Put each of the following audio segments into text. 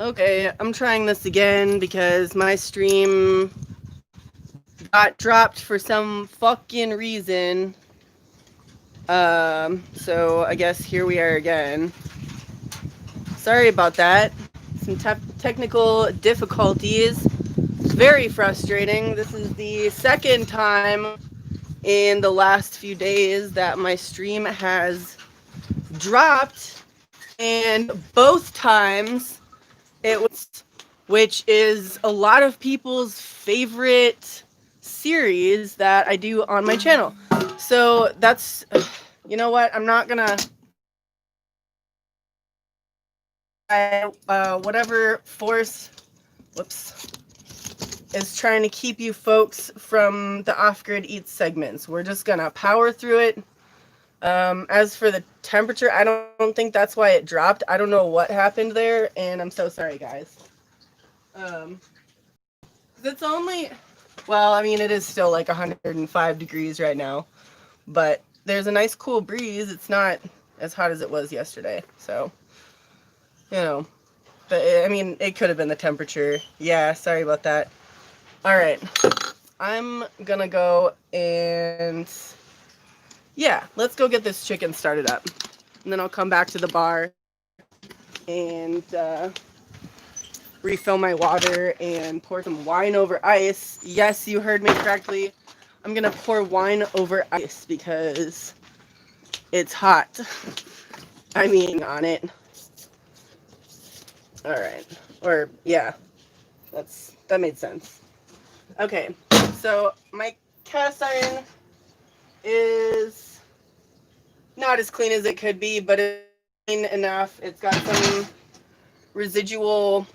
Okay, I'm trying this again because my stream got dropped for some fucking reason. So I guess here we are again. Sorry about that. Some technical difficulties. Very frustrating. This is the second time in the last few days that my stream has dropped, and both times it was, which is a lot of people's favorite series that I do on my channel. So that's, you know what? I'm not gonna. Whatever force, whoops, is trying to keep you folks from the off-grid eats segments. We're just gonna power through it. As for the temperature, I don't think that's why it dropped. I don't know what happened there, and I'm so sorry, guys. Um, it's only, well, I mean, it is still like 105 degrees right now, but there's a nice cool breeze. It's not as hot as it was yesterday, so, you know, but I mean, it could have been the temperature. Yeah, sorry about that. All right, I'm gonna go and, yeah, let's go get this chicken started up. And then I'll come back to the bar and refill my water and pour some wine over ice. Yes, you heard me correctly. I'm gonna pour wine over ice because it's hot. I mean, on it. All right. Or yeah, that made sense. Okay, so my cast iron is not as clean as it could be, but it's clean enough. It's got some residual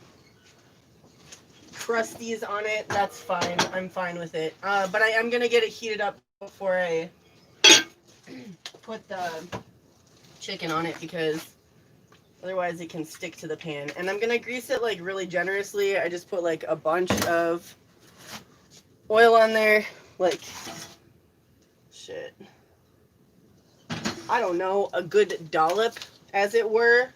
crusties on it. That's fine. I'm fine with it. But I am gonna get it heated up before I put the chicken on it because otherwise it can stick to the pan. And I'm gonna grease it like really generously. I just put like a bunch of oil on there, like shit. I don't know, a good dollop, as it were.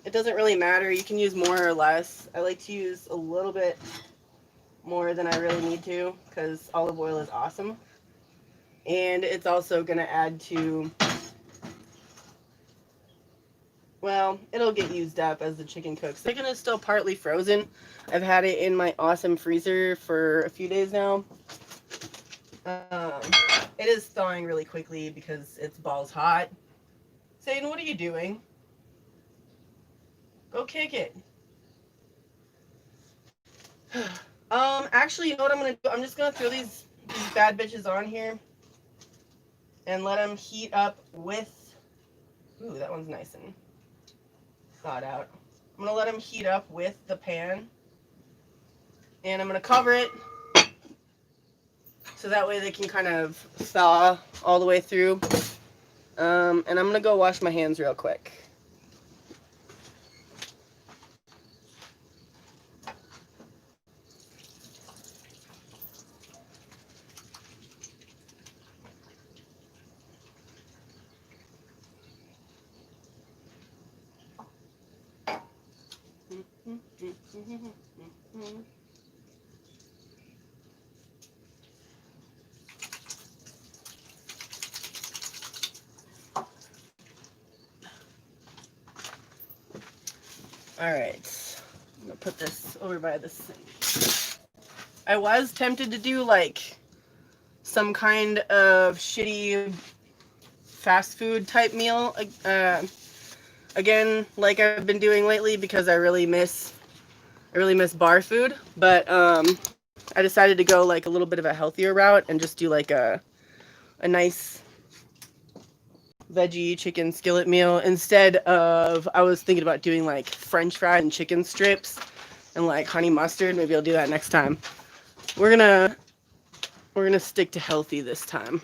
It doesn't really matter. You can use more or less. I like to use a little bit more than I really need to because olive oil is awesome. And it's also going to add to, well, it'll get used up as the chicken cooks. The chicken is still partly frozen. I've had it in my awesome freezer for a few days now. Um, it is thawing really quickly because it's balls hot. Satan, what are you doing? Go kick it. Actually, you know what I'm gonna do? I'm just gonna throw these bad bitches on here and let them heat up with. Ooh, that one's nice and thawed out. I'm gonna let them heat up with the pan, and I'm gonna cover it so that way they can kind of thaw all the way through. And I'm gonna go wash my hands real quick. All right, I'm gonna put this over by the sink. I was tempted to do like some kind of shitty fast food type meal. Again, like I've been doing lately because I really miss bar food. But I decided to go like a little bit of a healthier route and just do like a nice veggie chicken skillet meal instead of, I was thinking about doing like French fries and chicken strips and like honey mustard. Maybe I'll do that next time. We're gonna stick to healthy this time.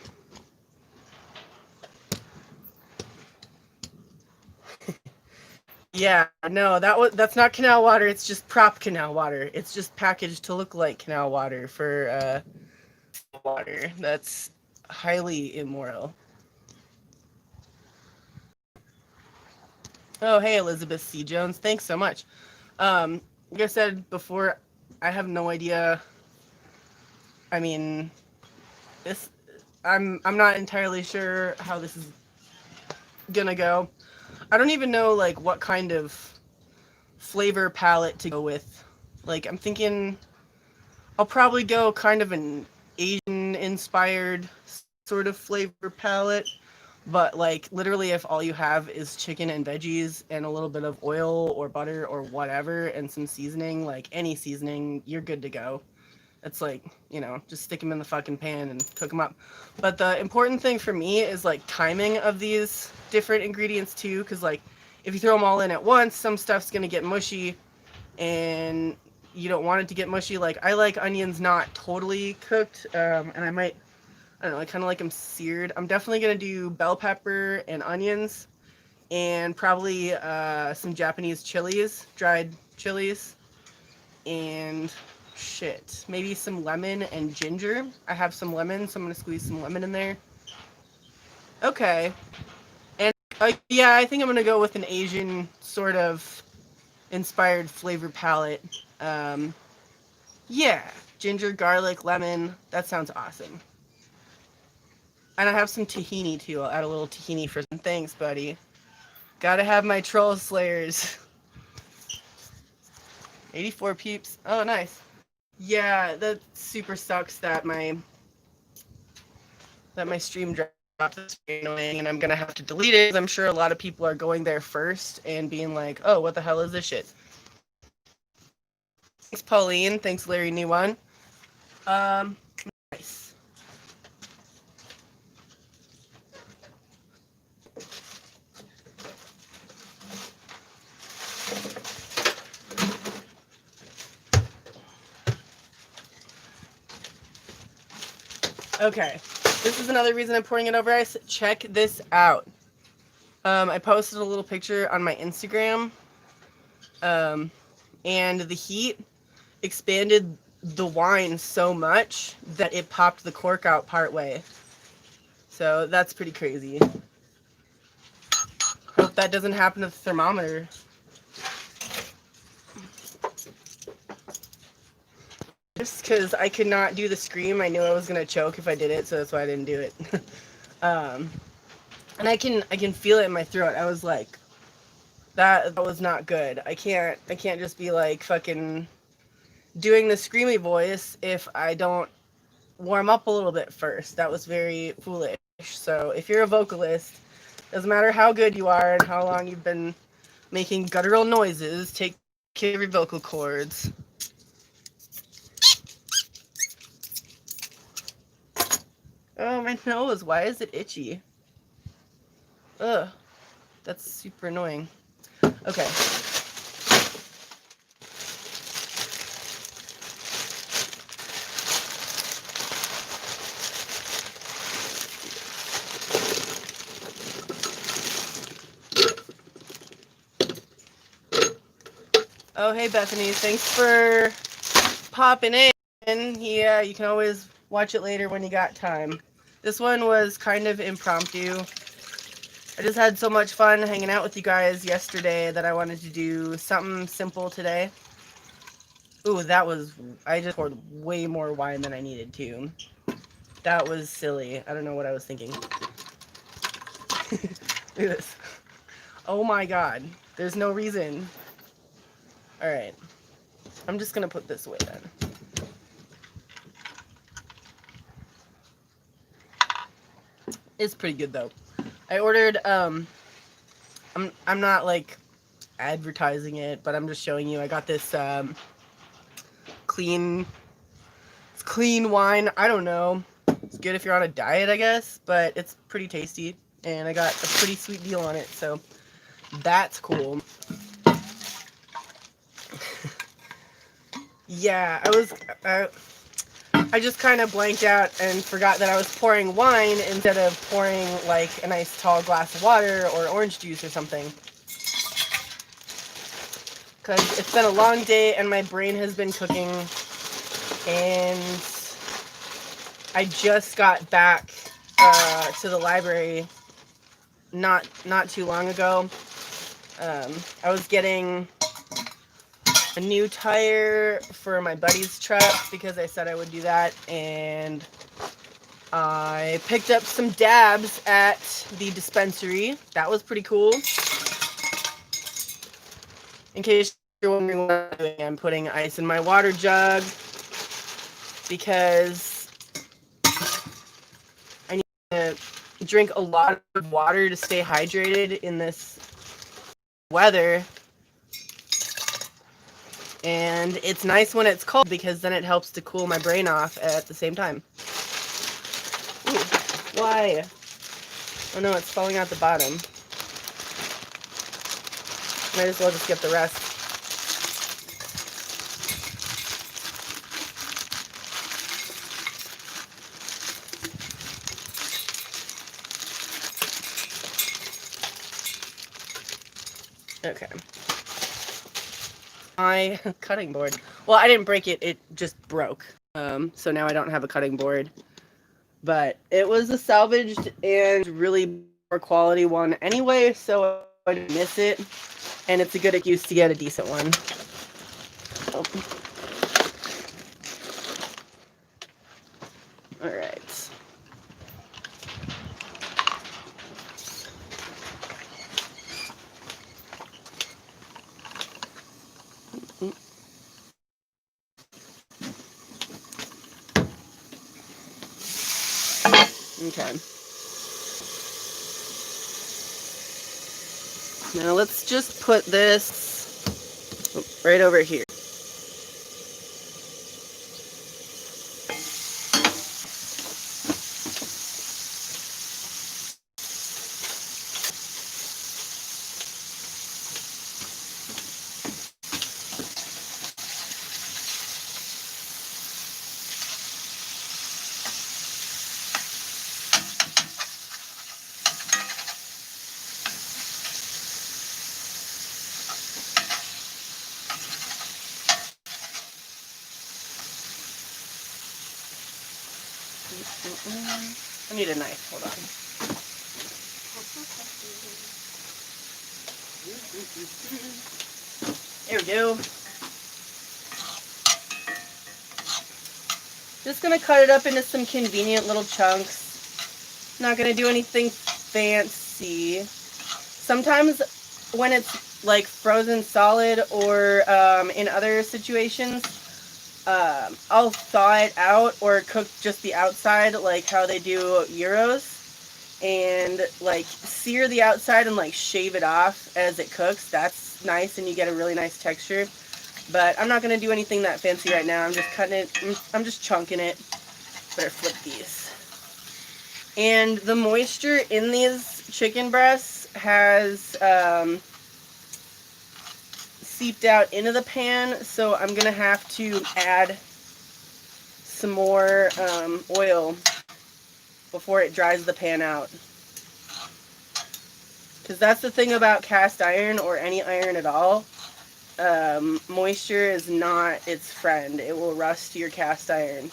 Yeah, no, that's not canal water. It's just prop canal water. It's just packaged to look like canal water for water. That's highly immoral. Oh, hey, Elizabeth C. Jones. Thanks so much. Like I said before, I have no idea. I mean, this. I'm not entirely sure how this is gonna go. I don't even know like what kind of flavor palette to go with. Like I'm thinking I'll probably go kind of an Asian inspired sort of flavor palette. But like literally if all you have is chicken and veggies and a little bit of oil or butter or whatever and some seasoning, like any seasoning, you're good to go. It's like, just stick them in the fucking pan and cook them up. But the important thing for me is like timing of these different ingredients too, because like if you throw them all in at once, some stuff's gonna get mushy and you don't want it to get mushy. Like I like onions not totally cooked, and I don't know, I kind of like them seared. I'm definitely gonna do bell pepper and onions and probably some Japanese chilies, dried chilies, and shit, maybe some lemon and ginger. I have some lemon, so I'm gonna squeeze some lemon in there. Okay, and yeah, I think I'm gonna go with an Asian sort of inspired flavor palette. Um, yeah, ginger, garlic, lemon. That sounds awesome. And I have some tahini too. I'll add a little tahini for some. Thanks, buddy. Gotta have my troll slayers. 84 peeps. Oh, nice. Yeah, that super sucks that my stream dropped. That's very annoying, and I'm gonna have to delete it. I'm sure a lot of people are going there first and being like, "Oh, what the hell is this shit?" Thanks, Pauline. Thanks, Larry. New one. Nice. Okay, this is another reason I'm pouring it over ice. Check this out. I posted a little picture on my Instagram, and the heat expanded the wine so much that it popped the cork out part way. So that's pretty crazy. Hope that doesn't happen to the thermometer. Just because I could not do the scream, I knew I was gonna choke if I did it, so that's why I didn't do it. And I can feel it in my throat. I was like, that was not good. I can't just be like fucking doing the screamy voice if I don't warm up a little bit first. That was very foolish. So if you're a vocalist, doesn't matter how good you are and how long you've been making guttural noises, take care of your vocal cords. Oh, my nose. Why is it itchy? Ugh. That's super annoying. Okay. Oh, hey, Bethany. Thanks for popping in. Yeah, you can always watch it later when you got time. This one was kind of impromptu. I just had so much fun hanging out with you guys yesterday that I wanted to do something simple today. Ooh, I just poured way more wine than I needed to. That was silly. I don't know what I was thinking. Look at this. Oh my god. There's no reason. Alright. I'm just gonna put this away then. It's pretty good though. I ordered I'm not like advertising it, but I'm just showing you. I got this clean wine. I don't know. It's good if you're on a diet, I guess, but it's pretty tasty and I got a pretty sweet deal on it, so that's cool. Yeah, I just kind of blanked out and forgot that I was pouring wine instead of pouring like a nice tall glass of water or orange juice or something. Because it's been a long day and my brain has been cooking, and I just got back to the library not too long ago, I was getting a new tire for my buddy's truck because I said I would do that, and I picked up some dabs at the dispensary. That was pretty cool. In case you're wondering what I'm doing, I'm putting ice in my water jug because I need to drink a lot of water to stay hydrated in this weather. And it's nice when it's cold because then it helps to cool my brain off at the same time. Ooh, why? Oh no, it's falling out the bottom. Might as well just get the rest. Okay. My cutting board. Well, I didn't break it, it just broke. So now I don't have a cutting board. But it was a salvaged and really poor quality one anyway, so I didn't miss it. And it's a good excuse to get a decent one. Oh. Alright. Okay. Now let's just put this right over here. I need a knife, hold on. There we go. Just gonna cut it up into some convenient little chunks. Not gonna do anything fancy. Sometimes when it's like frozen solid or in other situations, I'll thaw it out or cook just the outside like how they do gyros, and like sear the outside and like shave it off as it cooks. That's nice and you get a really nice texture. But I'm not going to do anything that fancy right now. I'm just cutting it. I'm just chunking it. Better flip these. And the moisture in these chicken breasts has seeped out into the pan, so I'm going to have to add some more oil before it dries the pan out. Because that's the thing about cast iron or any iron at all. Moisture is not its friend. It will rust your cast iron.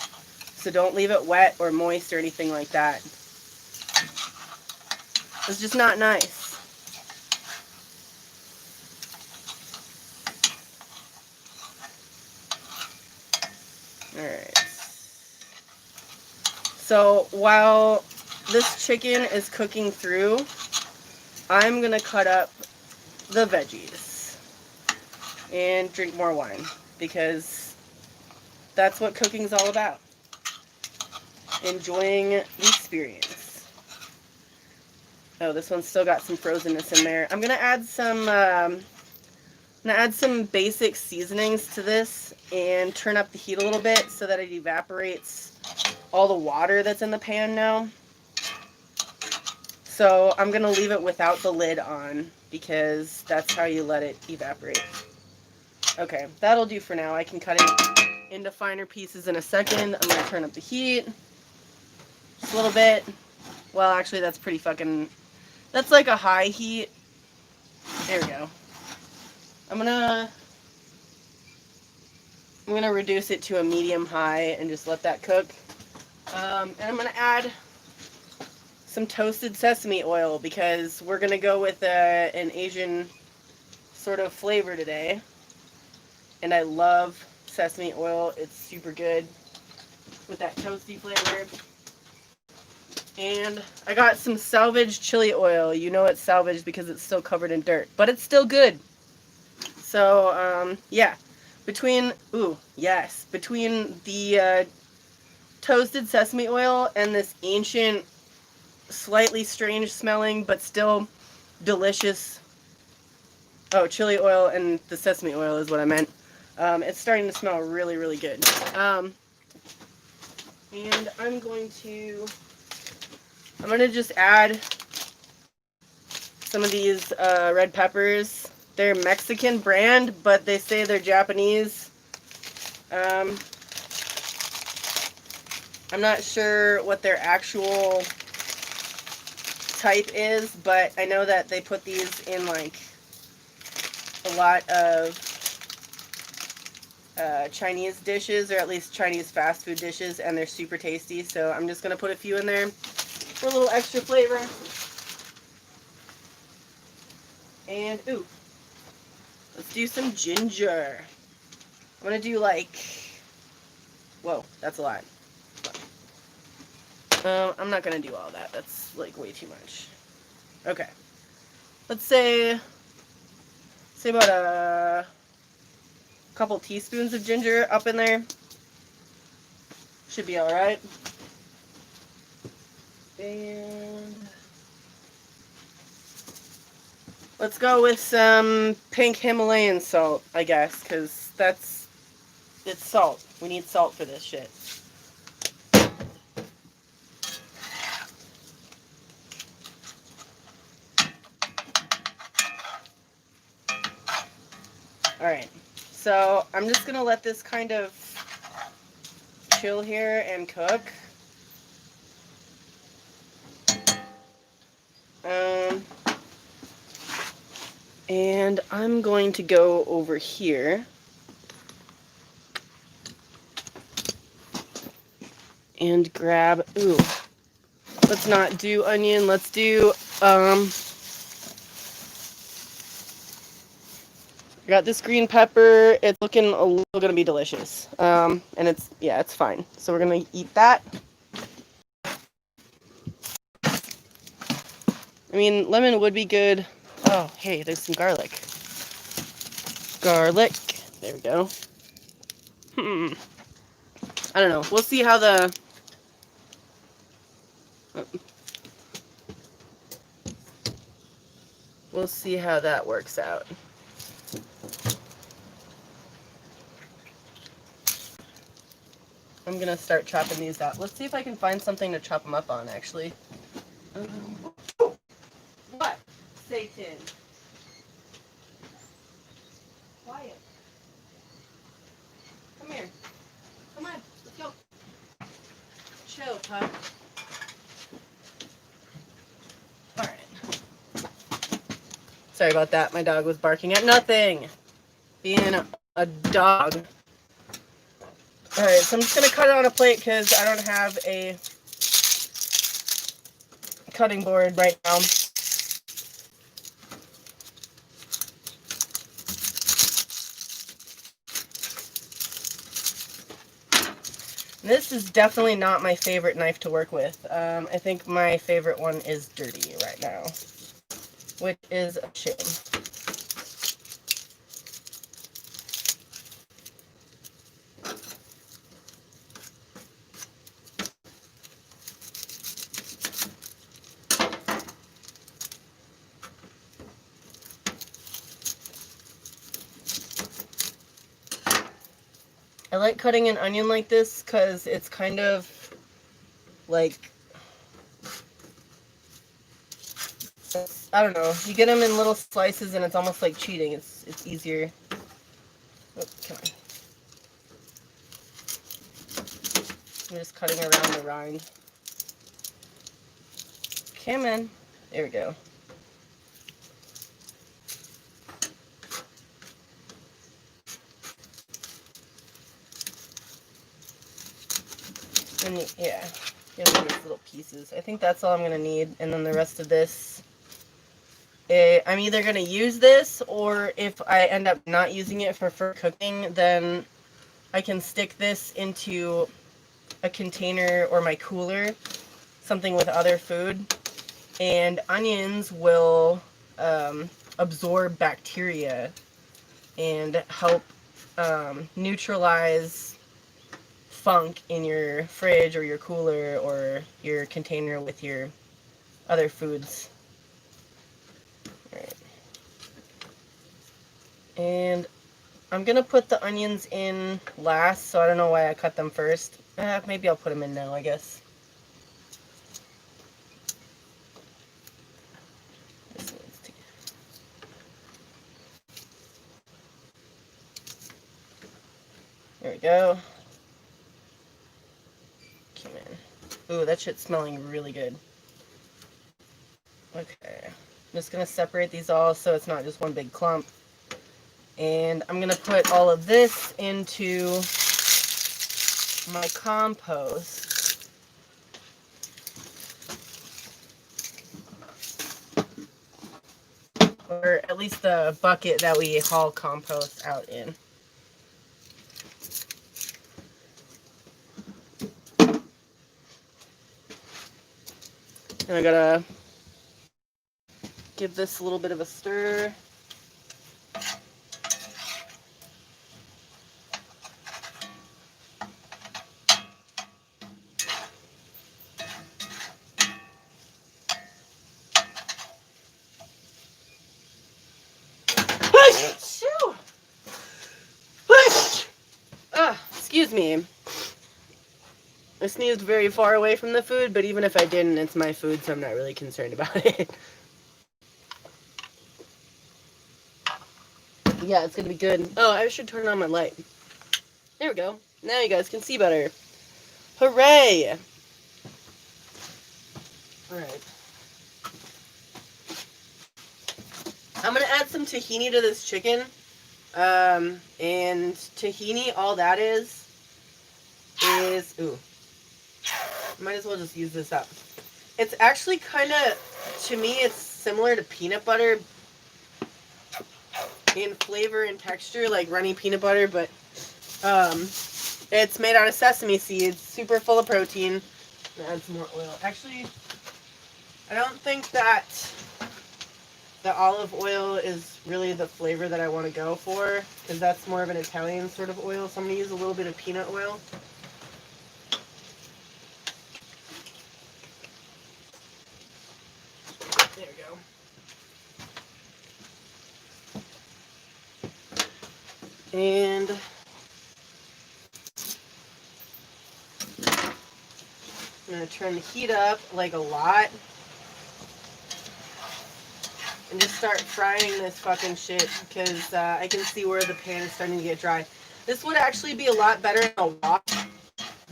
So don't leave it wet or moist or anything like that. It's just not nice. Alright. So while this chicken is cooking through, I'm going to cut up the veggies and drink more wine, because that's what cooking's all about. Enjoying the experience. Oh, this one's still got some frozenness in there. I'm gonna add some basic seasonings to this and turn up the heat a little bit so that it evaporates all the water that's in the pan now. So I'm gonna leave it without the lid on because that's how you let it evaporate. Okay, that'll do for now. I can cut it into finer pieces in a second. I'm going to turn up the heat just a little bit. Well, actually, that's pretty fucking... That's like a high heat. There we go. I'm gonna reduce it to a medium high and just let that cook. And I'm going to add some toasted sesame oil because we're going to go with an Asian sort of flavor today. And I love sesame oil. It's super good with that toasty flavor. And I got some salvage chili oil. You know it's salvaged because it's still covered in dirt, but it's still good. So, yeah. Between the toasted sesame oil and this ancient, slightly strange smelling, but still delicious, chili oil and the sesame oil is what I meant. It's starting to smell really, really good. And I'm going to just add some of these red peppers. They're Mexican brand, but they say they're Japanese. I'm not sure what their actual type is, but I know that they put these in like a lot of Chinese dishes, or at least Chinese fast food dishes, and they're super tasty. So I'm just going to put a few in there for a little extra flavor. And, ooh, let's do some ginger. I'm going to do like, whoa, that's a lot. I'm not going to do all that. That's like way too much. Okay. Let's say about a couple teaspoons of ginger up in there. Should be alright. And let's go with some pink Himalayan salt, I guess, because it's salt. We need salt for this shit. Alright, so I'm just going to let this kind of chill here and cook. And I'm going to go over here and grab, ooh, let's not do onion, let's do, I got this green pepper. It's looking a little gonna be delicious. And it's fine. So we're gonna eat that. I mean, lemon would be good. Oh, hey, there's some garlic. Garlic. There we go. I don't know. We'll see how we'll see how that works out. I'm gonna start chopping these out. Let's see if I can find something to chop them up on, actually. What? Satan. Quiet. Come here. Come on, let's go. Chill, pup. Alright. Sorry about that. My dog was barking at nothing. Being a dog. Alright, so I'm just going to cut it on a plate because I don't have a cutting board right now. This is definitely not my favorite knife to work with. I think my favorite one is dirty right now, which is a shame. I like cutting an onion like this because it's kind of like, I don't know, you get them in little slices and it's almost like cheating. It's easier. Oh, come on. I'm just cutting around the rind. Come on. There we go. And yeah, get these little pieces. I think that's all I'm going to need. And then the rest of this, I'm either going to use this, or if I end up not using it for cooking, then I can stick this into a container or my cooler, something with other food, and onions will absorb bacteria and help neutralize funk in your fridge or your cooler or your container with your other foods. All right. And I'm going to put the onions in last, so I don't know why I cut them first. Maybe I'll put them in now, I guess. This needs to... There we go. Come in. Ooh, that shit's smelling really good. Okay. I'm just going to separate these all so it's not just one big clump. And I'm going to put all of this into my compost. Or at least the bucket that we haul compost out in. And I gotta give this a little bit of a stir. Excuse me. I sneezed very far away from the food, but even if I didn't, it's my food, so I'm not really concerned about it. Yeah, it's gonna be good. Oh, I should turn on my light. There we go. Now you guys can see better. Hooray! Alright. I'm gonna add some tahini to this chicken. And tahini, all that is, ooh. Might as well just use this up. It's actually kind of, to me, it's similar to peanut butter in flavor and texture, like runny peanut butter, but it's made out of sesame seeds, super full of protein. Add some more oil. Actually, I don't think that the olive oil is really the flavor that I want to go for, because that's more of an Italian sort of oil, so I'm going to use a little bit of peanut oil. There we go. And I'm going to turn the heat up like a lot. And just start frying this fucking shit, because I can see where the pan is starting to get dry. This would actually be a lot better in a wok,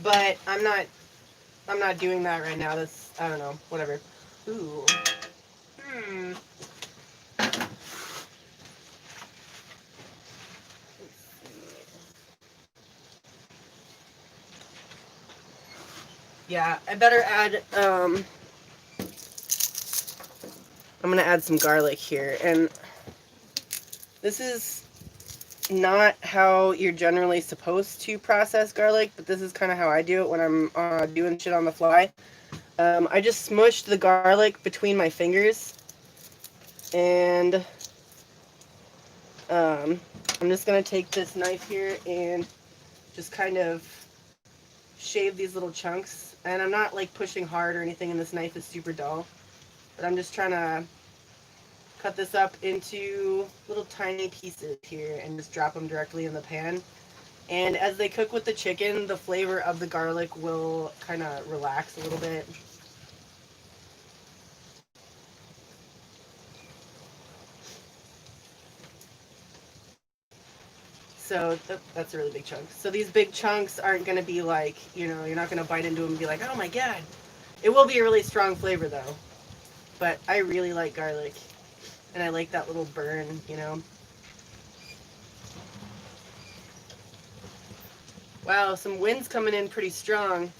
but I'm not doing that right now. That's, I don't know, whatever. Ooh. Yeah, I better add, I'm gonna add some garlic here, and this is not how you're generally supposed to process garlic, but this is kind of how I do it when I'm doing shit on the fly. I just smushed the garlic between my fingers, and I'm just gonna take this knife here and just kind of shave these little chunks. And I'm not like pushing hard or anything, and this knife is super dull, but I'm just trying to cut this up into little tiny pieces here and just drop them directly in the pan. And as they cook with the chicken, the flavor of the garlic will kind of relax a little bit. So that's a really big chunk. So these big chunks aren't going to be like, you know, you're not going to bite into them and be like, oh my god. It will be a really strong flavor though. But I really like garlic. And I like that little burn, you know. Wow, some wind's coming in pretty strong.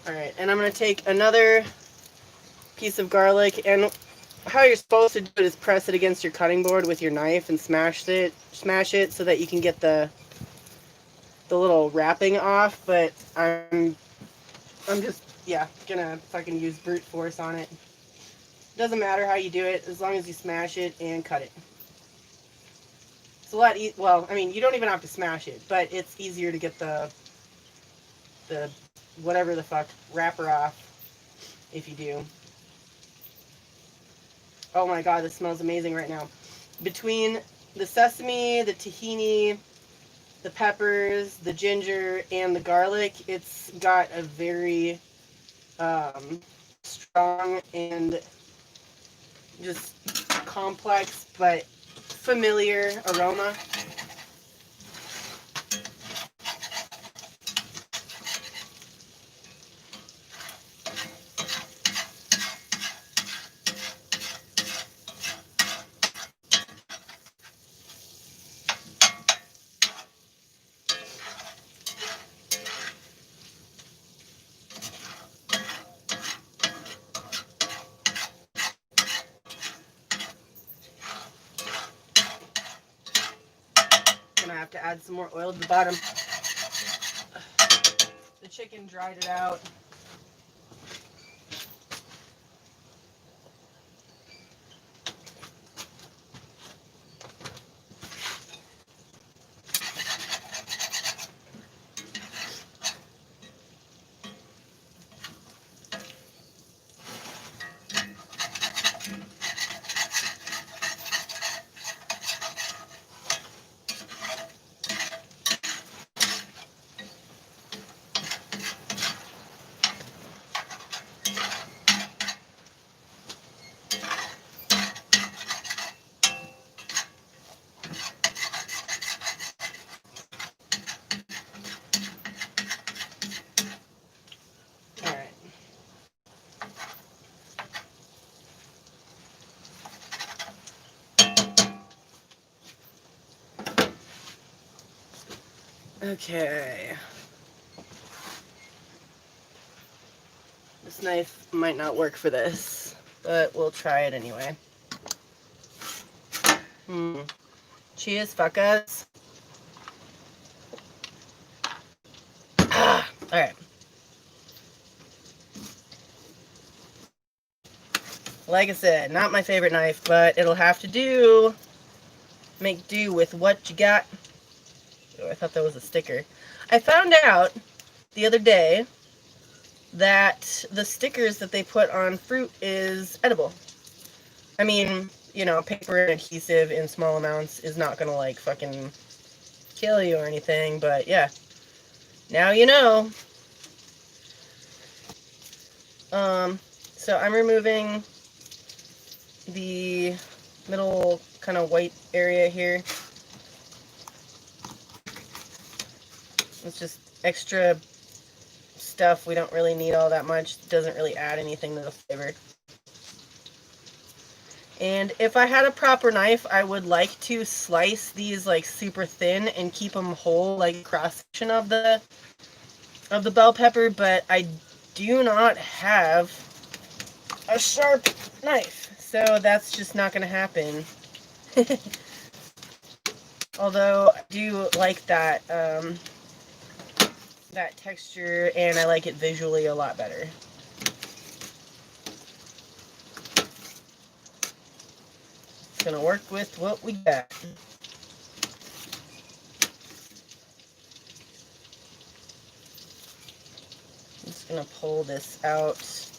Alright, and I'm going to take another piece of garlic, and how you're supposed to do it is press it against your cutting board with your knife and smash it so that you can get the little wrapping off. But I'm just, yeah, gonna fucking use brute force on it. Doesn't matter how you do it, as long as you smash it and cut it. It's a lot well, I mean, you don't even have to smash it, but it's easier to get the whatever the fuck wrapper off if you do. Oh my god, this smells amazing right now. Between the sesame, the tahini, the peppers, the ginger, and the garlic, it's got a very strong and just complex but familiar aroma. Gonna have to add some more oil to the bottom. The chicken dried it out. Okay. This knife might not work for this, but we'll try it anyway. Cheers, fuckers. Alright. Like I said, not my favorite knife, but it'll have to do. Make do with what you got. Oh, I thought that was a sticker. I found out the other day that the stickers that they put on fruit is edible. I mean, you know, paper and adhesive in small amounts is not gonna, like, fucking kill you or anything, but yeah. Now you know. So I'm removing the middle kind of white area here. It's just extra stuff. We don't really need all that much. It doesn't really add anything to the flavor. And if I had a proper knife, I would like to slice these like super thin and keep them whole, like cross section of the bell pepper, but I do not have a sharp knife, so that's just not going to happen. Although I do like that that texture, and I like it visually a lot better. It's gonna work with what we got. I'm just gonna pull this out,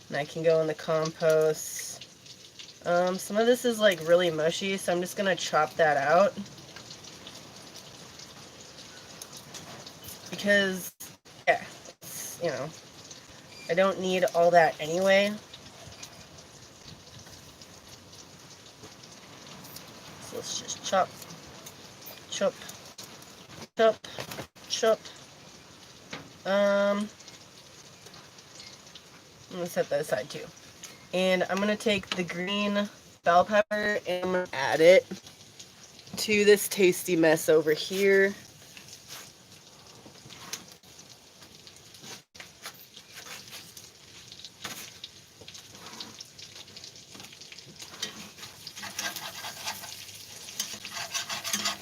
and I can go in the compost. Some of this is like really mushy, so I'm just gonna chop that out. Because, yeah, you know, I don't need all that anyway. So let's just chop, chop, chop, chop. I'm gonna set that aside too. And I'm gonna take the green bell pepper and I'm gonna add it to this tasty mess over here.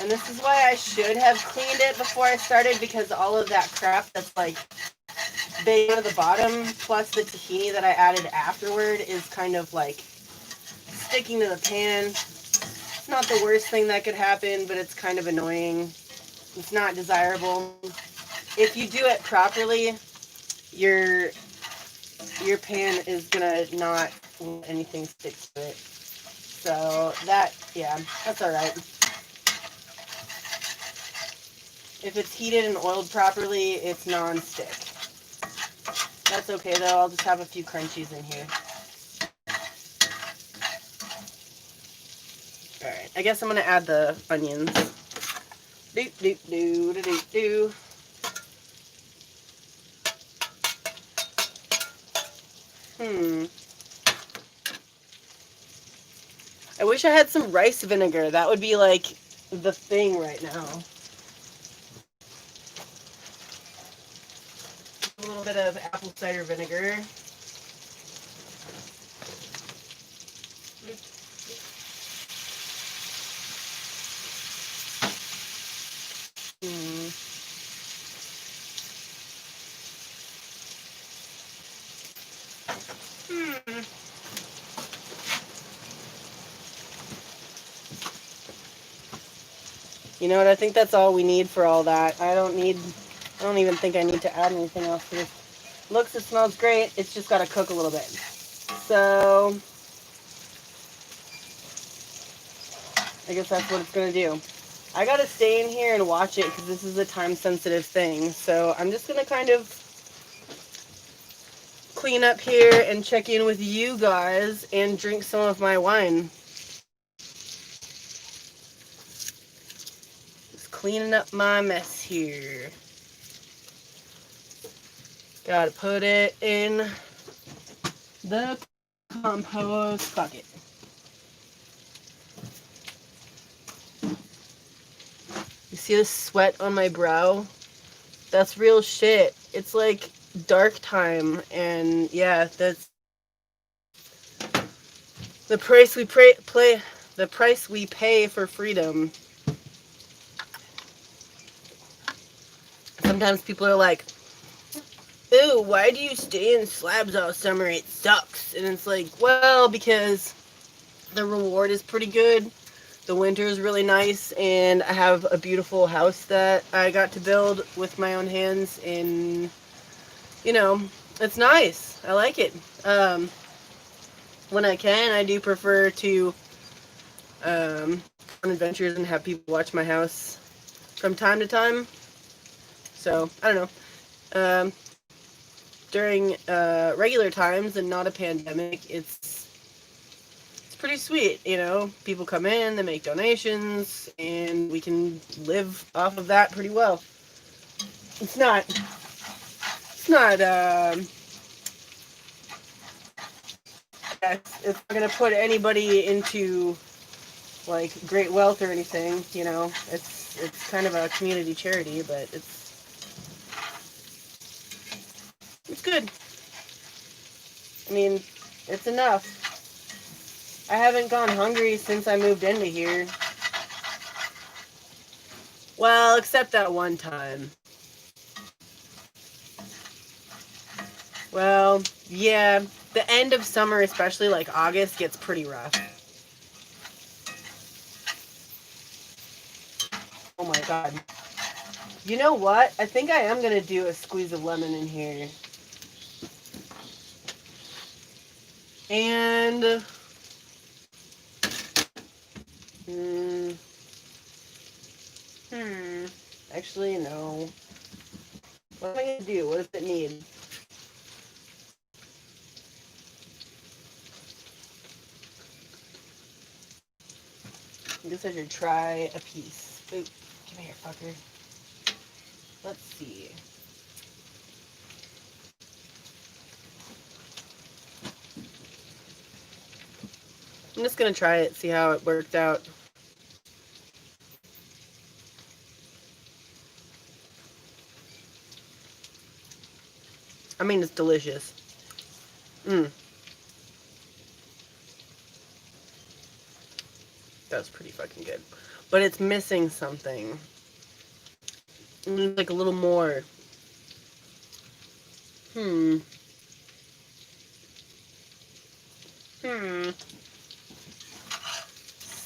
And this is why I should have cleaned it before I started, because all of that crap that's like big on the bottom, plus the tahini that I added afterward, is kind of like sticking to the pan. It's not the worst thing that could happen, but it's kind of annoying. It's not desirable. If you do it properly, your pan is gonna not let anything stick to it. So that, yeah, that's all right. If it's heated and oiled properly, it's non-stick. That's okay though, I'll just have a few crunchies in here. Alright, I guess I'm gonna add the onions. Doop doop doo doo doo doo. I wish I had some rice vinegar. That would be like the thing right now. A little bit of apple cider vinegar. You know what? I think that's all we need for all that. I don't even think I need to add anything else to this. Looks, it smells great. It's just got to cook a little bit. So, I guess that's what it's going to do. I got to stay in here and watch it because this is a time-sensitive thing. So, I'm just going to kind of clean up here and check in with you guys and drink some of my wine. Just cleaning up my mess here. Gotta put it in the compost bucket. You see the sweat on my brow? That's real shit. It's like dark time, and yeah, that's the price we pay for freedom. Sometimes people are like, "Ew, why do you stay in slabs all summer? It sucks." And it's like, well, because the reward is pretty good. The winter is really nice, and I have a beautiful house that I got to build with my own hands, and you know, it's nice. I like it. When I can, I do prefer to on adventures and have people watch my house from time to time. So, I don't know. During regular times and not a pandemic, it's pretty sweet, you know. People come in, they make donations, and we can live off of that pretty well. It's not it's not gonna put anybody into like great wealth or anything, you know. It's kind of a community charity, but it's good. I mean, it's enough. I haven't gone hungry since I moved into here. Well, except that one time. Well, yeah, the end of summer, especially like August, gets pretty rough. Oh my god. You know what? I think I am going to do a squeeze of lemon in here. And actually, no. What am I going to do? What does it need? I guess I should try a piece. Ooh, come here, fucker. Let's see. I'm just going to try it, see how it worked out. I mean, it's delicious. That was pretty fucking good. But it's missing something. Like a little more.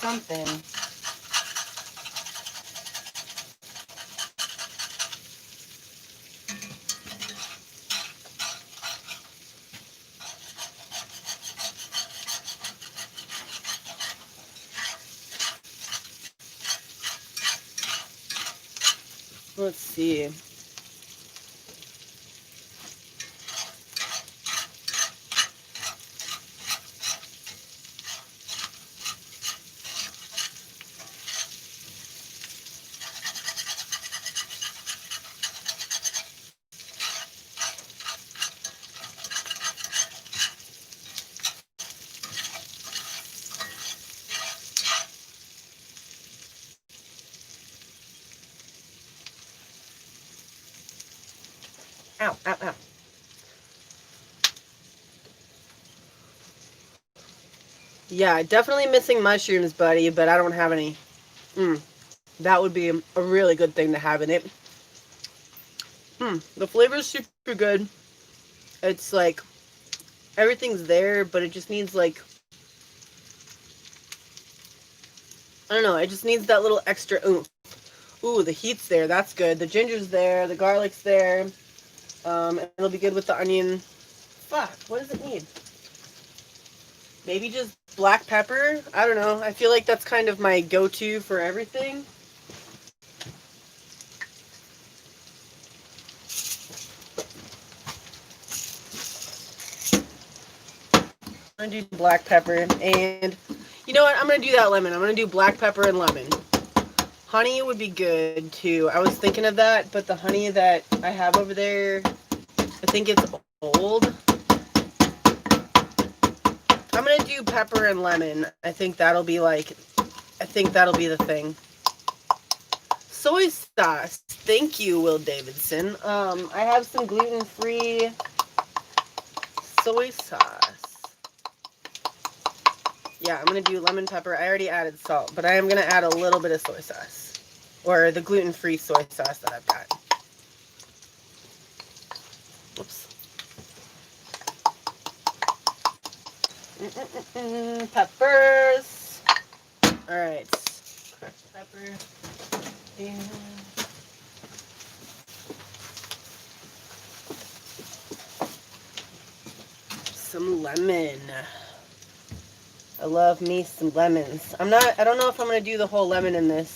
Something. Let's see. Ow, ow, ow. Yeah, definitely missing mushrooms, buddy, but I don't have any. That would be a really good thing to have in it. The flavor's super good. It's like, everything's there, but it just needs like, I don't know, it just needs that little extra oomph. Ooh, the heat's there, that's good. The ginger's there, the garlic's there. It'll be good with the onion. Fuck, what does it need? Maybe just black pepper? I don't know. I feel like that's kind of my go-to for everything. I'm going to do black pepper. And you know what? I'm going to do that lemon. I'm going to do black pepper and lemon. Honey would be good, too. I was thinking of that, but the honey that I have over there, I think it's old. I'm going to do pepper and lemon. I think that'll be the thing. Soy sauce. Thank you, Will Davidson. I have some gluten-free soy sauce. Yeah, I'm going to do lemon pepper. I already added salt, but I am going to add a little bit of soy sauce. Or the gluten-free soy sauce that I've got. Whoops. Peppers. Alright. Cracked pepper. And some lemon. I love me some lemons. I don't know if I'm going to do the whole lemon in this.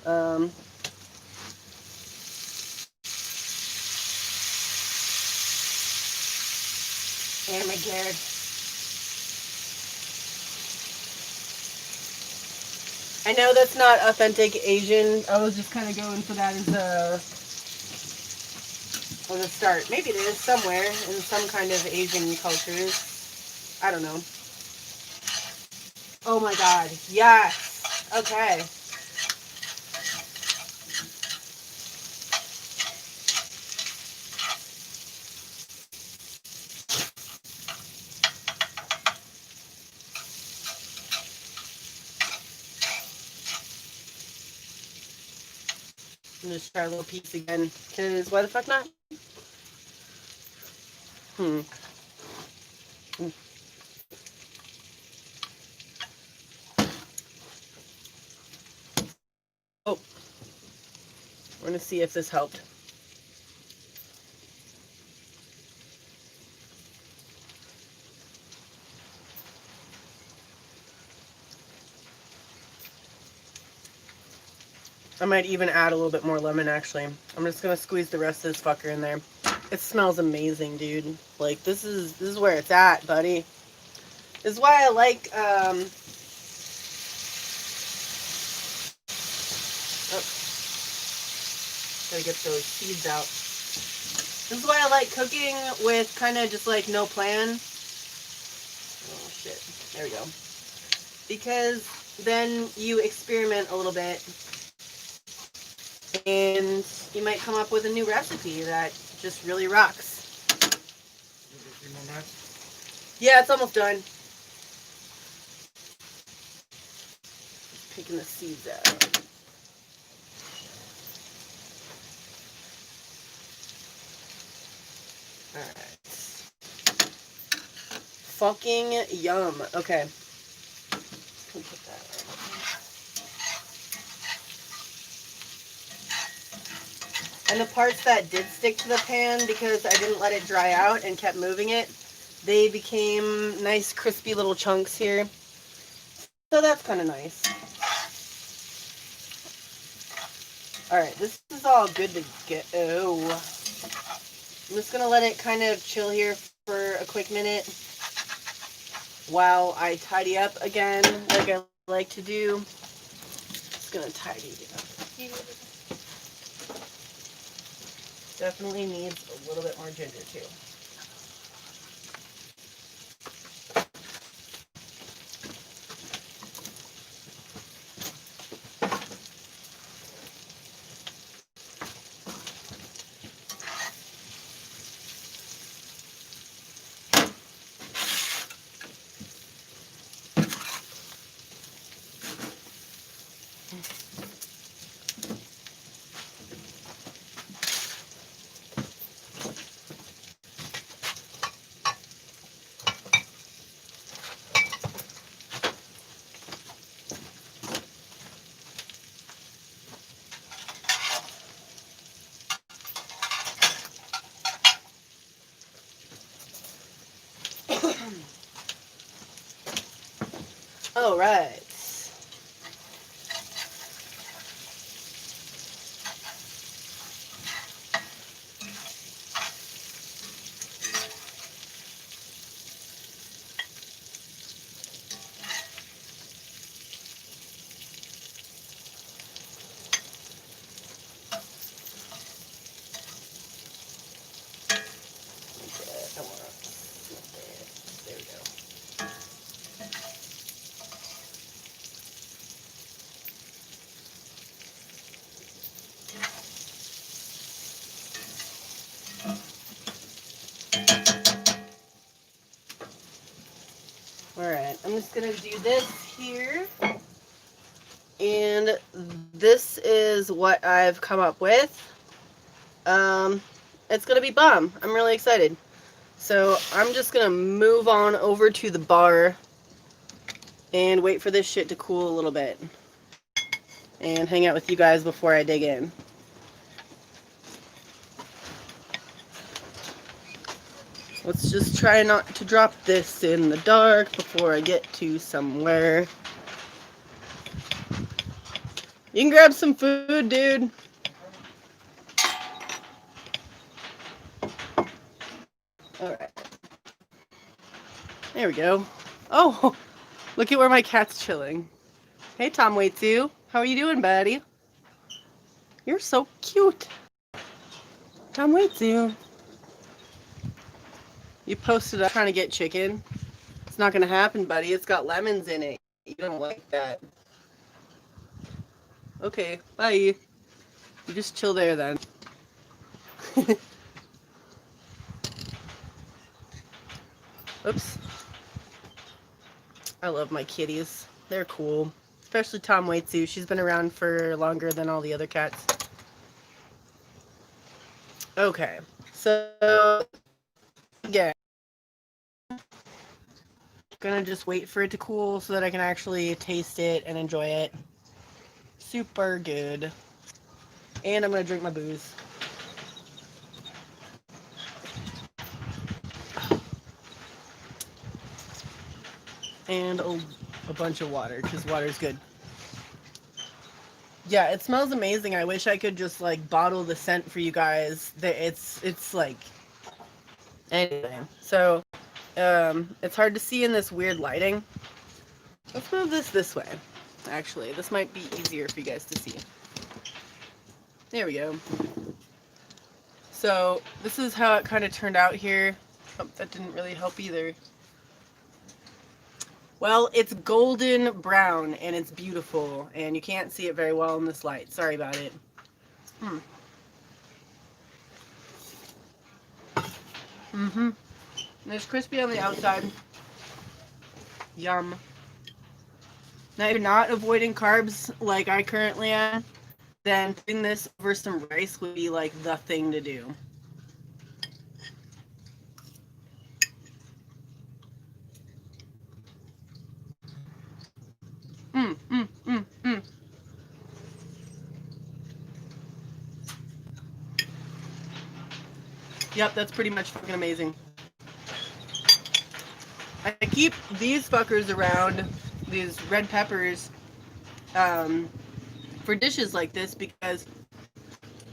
Oh my god. I know that's not authentic Asian. I was just kind of going for that as a start. Maybe it is somewhere in some kind of Asian cultures. I don't know. Oh my god. Yes. Okay. I'm gonna try a little piece again, because why the fuck not? Oh. We're gonna see if this helped. I might even add a little bit more lemon, actually. I'm just gonna squeeze the rest of this fucker in there. It smells amazing, dude. Like, this is where it's at, buddy. This is why I like, oh. Gotta get those seeds out. This is why I like cooking with kind of just like no plan. Oh shit, there we go. Because then you experiment a little bit and you might come up with a new recipe that just really rocks. Yeah, it's almost done. Taking the seeds out. Alright. Fucking yum. Okay. Put that right. And the parts that did stick to the pan, because I didn't let it dry out and kept moving it, they became nice crispy little chunks here. So that's kind of nice. Alright, this is all good to get. Oh. I'm just going to let it kind of chill here for a quick minute while I tidy up again, like I like to do. Just going to tidy it up here. Definitely needs a little bit more ginger too. All right. There we go. Alright, I'm just going to do this here. And this is what I've come up with. It's going to be bomb. I'm really excited. So I'm just going to move on over to the bar and wait for this shit to cool a little bit. And hang out with you guys before I dig in. Let's just try not to drop this in the dark before I get to somewhere. You can grab some food, dude. Alright. There we go. Oh, look at where my cat's chilling. Hey, Tom Waitsu. How are you doing, buddy? You're so cute. Tom Waitsu. You posted up trying to get chicken. It's not going to happen, buddy. It's got lemons in it. You don't like that. Okay, bye. You just chill there then. Oops. I love my kitties. They're cool. Especially Tom Waitsu. She's been around for longer than all the other cats. Okay. So, again, gonna just wait for it to cool so that I can actually taste it and enjoy it. Super good. And I'm gonna drink my booze. And a bunch of water, because water's good. Yeah, it smells amazing. I wish I could just like bottle the scent for you guys. It's like anyway. So it's hard to see in this weird lighting. Let's move this way. Actually, this might be easier for you guys to see. There we go. So this is how it kind of turned out here. Oh, that didn't really help either. Well, it's golden brown and it's beautiful, and you can't see it very well in this light. Sorry about it. And it's crispy on the outside. Yum. Now, if you're not avoiding carbs like I currently am, then putting this over some rice would be like the thing to do. Mm, mm, mm, mm. Yep, that's pretty much fucking amazing. I keep these fuckers around, these red peppers, for dishes like this because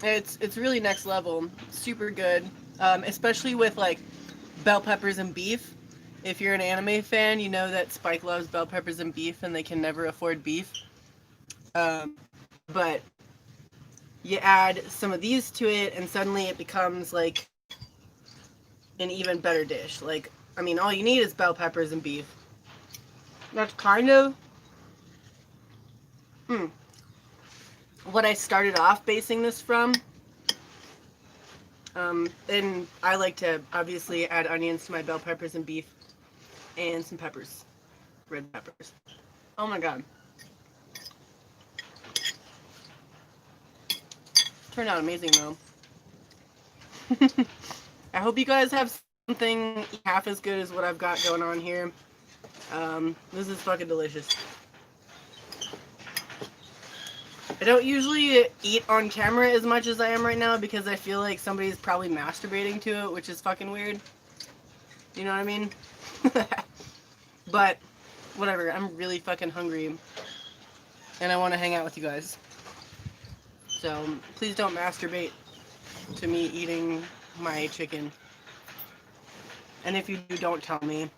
it's really next level. Super good, especially with like bell peppers and beef. If you're an anime fan, you know that Spike loves bell peppers and beef, and they can never afford beef. But you add some of these to it, and suddenly it becomes like an even better dish. Like, I mean, all you need is bell peppers and beef. That's kind of what I started off basing this from. And I like to obviously add onions to my bell peppers and beef, and some peppers, red peppers. Oh my god. Turned out amazing though. I hope you guys have something half as good as what I've got going on here. This is fucking delicious. I don't usually eat on camera as much as I am right now because I feel like somebody's probably masturbating to it, which is fucking weird. You know what I mean? But, whatever, I'm really fucking hungry. And I want to hang out with you guys. So, please don't masturbate to me eating my chicken. And if you do, don't tell me.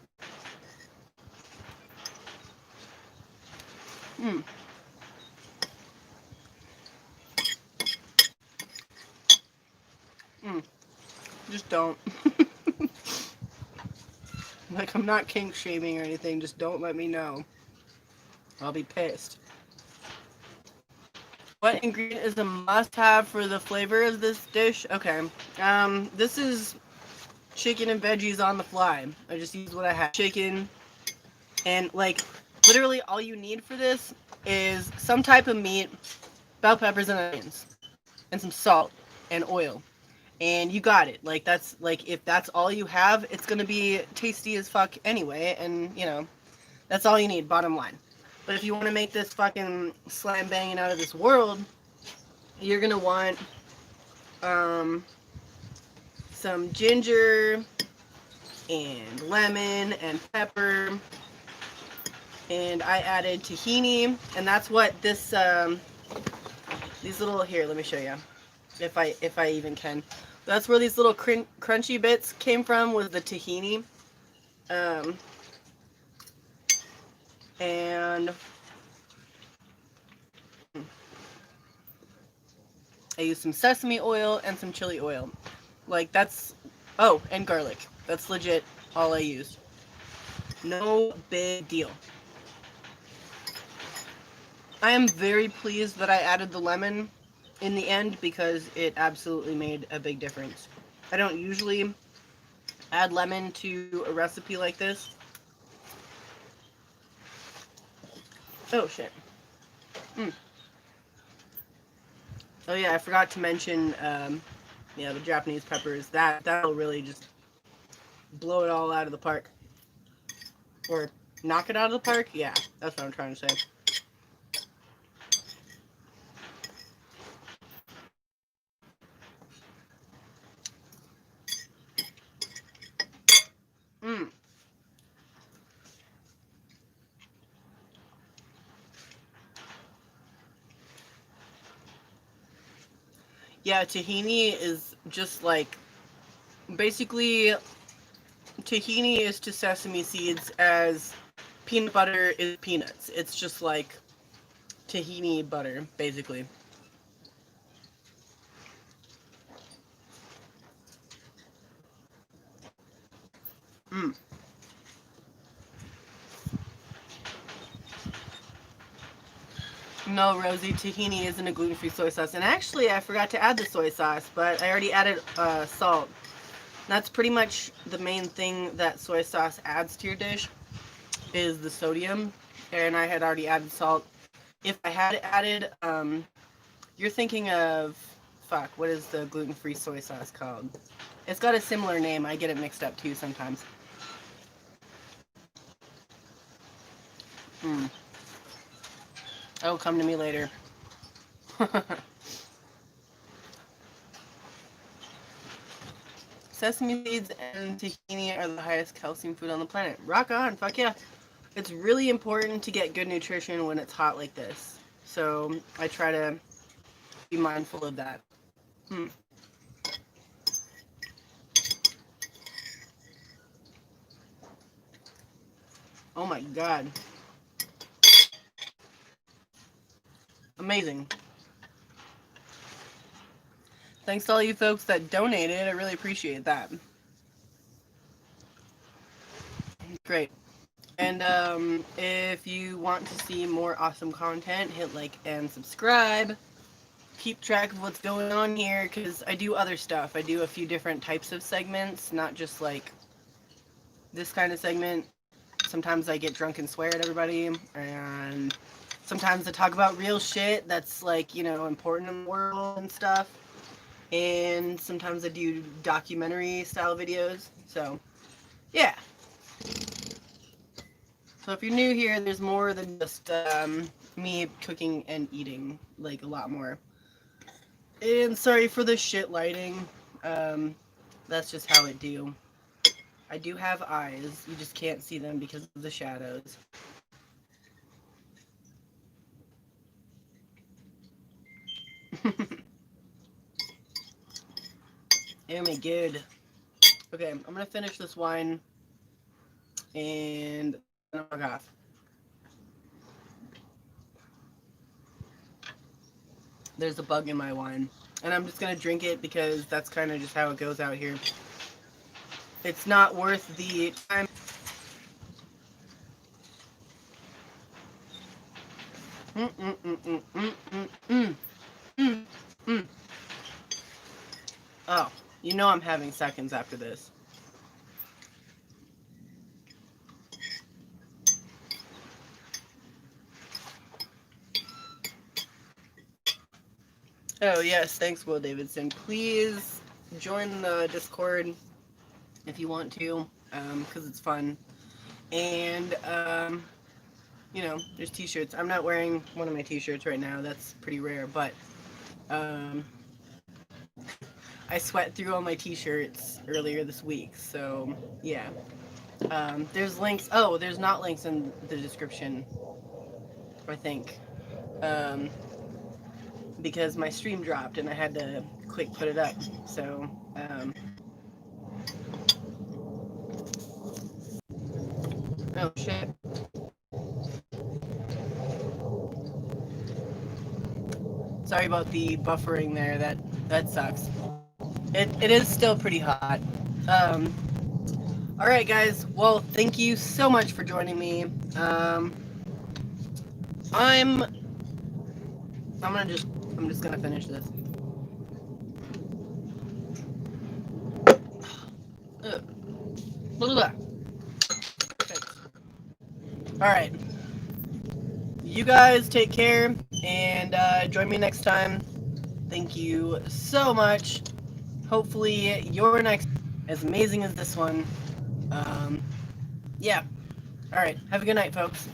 Just don't. Like, I'm not kink shaming or anything. Just don't let me know. I'll be pissed. What ingredient is a must-have for the flavor of this dish? Okay. This is chicken and veggies on the fly. I just use what I have. Chicken, and like, literally all you need for this is some type of meat, bell peppers and onions, and some salt and oil. And you got it. Like, that's, like, if that's all you have, it's gonna be tasty as fuck anyway, and, you know, that's all you need, bottom line. But if you want to make this fucking slam banging out of this world, you're gonna want some ginger and lemon and pepper, and I added tahini, and that's what this these little, here, let me show you, if I even can. That's where these little crunchy bits came from, was the tahini. And I used some sesame oil and some chili oil. Like, that's, oh, and garlic. That's legit all I used. No big deal. I am very pleased that I added the lemon in the end because it absolutely made a big difference. I don't usually add lemon to a recipe like this. Oh, shit. Oh, yeah, I forgot to mention, yeah, the Japanese peppers. That'll really just blow it all out of the park. Or knock it out of the park? Yeah, that's what I'm trying to say. Yeah, tahini is just like, basically, tahini is to sesame seeds as peanut butter is peanuts. It's just like tahini butter, basically. No, Rosie, tahini isn't a gluten-free soy sauce. And actually, I forgot to add the soy sauce, but I already added salt. That's pretty much the main thing that soy sauce adds to your dish, is the sodium. and I had already added salt. If I had added, you're thinking of, fuck, what is the gluten-free soy sauce called? It's got a similar name. I get it mixed up too sometimes. Oh, come to me later. Sesame seeds and tahini are the highest calcium food on the planet. Rock on, fuck yeah. It's really important to get good nutrition when it's hot like this. So I try to be mindful of that. Oh my god. Amazing. Thanks to all you folks that donated. I really appreciate that. Great. And if you want to see more awesome content, hit like and subscribe. Keep track of what's going on here, because I do other stuff. I do a few different types of segments, not just like this kind of segment. Sometimes I get drunk and swear at everybody, and sometimes I talk about real shit that's like, you know, important in the world and stuff. And sometimes I do documentary style videos. So, yeah. So if you're new here, there's more than just me cooking and eating, like a lot more. And sorry for the shit lighting. That's just how it do. I do have eyes. You just can't see them because of the shadows. Oh my god. Okay, I'm gonna finish this wine and then I'll fuck off. There's a bug in my wine. And I'm just gonna drink it because that's kind of just how it goes out here. It's not worth the time. Oh, you know I'm having seconds after this. Oh yes, thanks Will Davidson. Please join the Discord if you want to, because it's fun. And, you know, there's t-shirts. I'm not wearing one of my t-shirts right now. That's pretty rare, but I sweat through all my t-shirts earlier this week, so yeah. There's links. Oh, there's not links in the description, I think. Because my stream dropped and I had to quick put it up. So, oh shit. Sorry about the buffering there. That sucks. It is still pretty hot. All right, guys. Well, thank you so much for joining me. I'm just gonna finish this. All right. You guys take care and join me next time. Thank you so much. Hopefully your next as amazing as this one. Yeah. All right. Have a good night, folks.